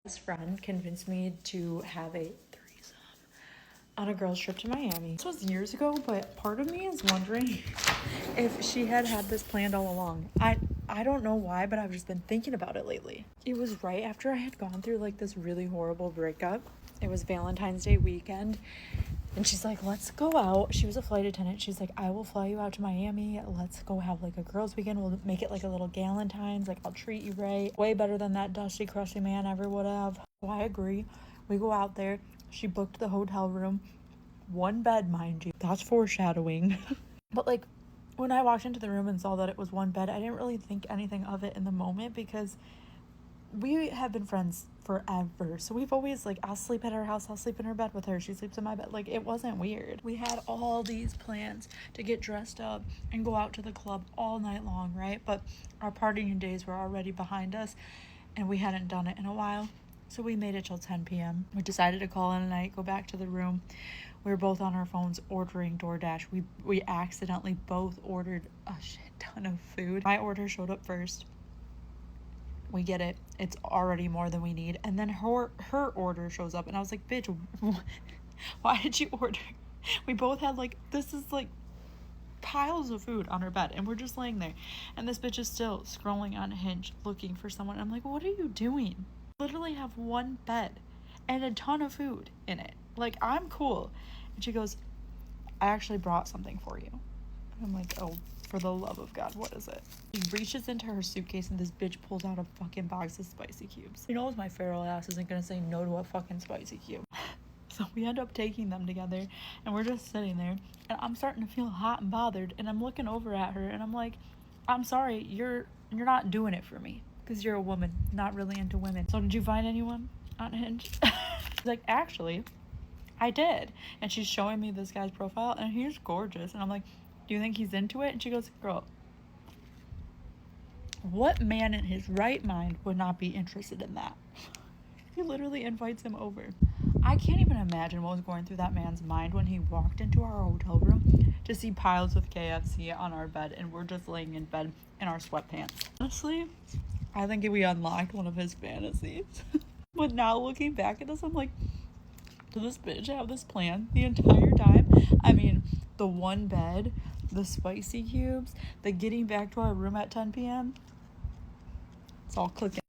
best friend convinced me to have a threesome on a girls trip to Miami. This was years ago, but part of me is wondering if she had this planned all along. I don't know why, but I've just been thinking about it lately. It was right after I had gone through like this really horrible breakup. It was Valentine's Day weekend. And she's like, let's go out. She was a flight attendant. She's like, I will fly you out to Miami. Let's go have like a girls weekend. We'll make it like a little Galentine's. Like, I'll treat you right. Way better than that dusty, crusty man ever would have. So I agree. We go out there. She booked the hotel room. One bed, mind you. That's foreshadowing. But like, when I walked into the room and saw that it was one bed, I didn't really think anything of it in the moment because we have been friends forever. So we've always like, I'll sleep at her house, I'll sleep in her bed with her, she sleeps in my bed. Like, it wasn't weird. We had all these plans to get dressed up and go out to the club all night long, right? But our partying days were already behind us and we hadn't done it in a while. So we made it till 10 p.m. We decided to call in a night, go back to the room. We were both on our phones ordering DoorDash. We accidentally both ordered a shit ton of food. My order showed up first. We get it. It's already more than we need. And then her order shows up. And I was like, bitch, why did you order? We both had like, this is like piles of food on her bed. And we're just laying there. And this bitch is still scrolling on Hinge looking for someone. I'm like, what are you doing? Literally have one bed and a ton of food in it. Like, I'm cool. And she goes, I actually brought something for you. I'm like, oh, for the love of God, what is it? She reaches into her suitcase and this bitch pulls out a fucking box of spicy cubes. You know, my feral ass isn't gonna say no to a fucking spicy cube. So we end up taking them together and we're just sitting there and I'm starting to feel hot and bothered and I'm looking over at her and I'm like, I'm sorry, you're not doing it for me because you're a woman, not really into women. So did you find anyone on Hinge? Like, actually, I did. And she's showing me this guy's profile and he's gorgeous. And I'm like, do you think he's into it? And she goes, girl, what man in his right mind would not be interested in that? He literally invites him over. I can't even imagine what was going through that man's mind when he walked into our hotel room to see piles of KFC on our bed and we're just laying in bed in our sweatpants. Honestly, I think we unlocked one of his fantasies. But now looking back at this, I'm like, did this bitch have this plan the entire time? I mean, the one bed, the spicy cubes, the getting back to our room at 10 p.m. It's all clicking.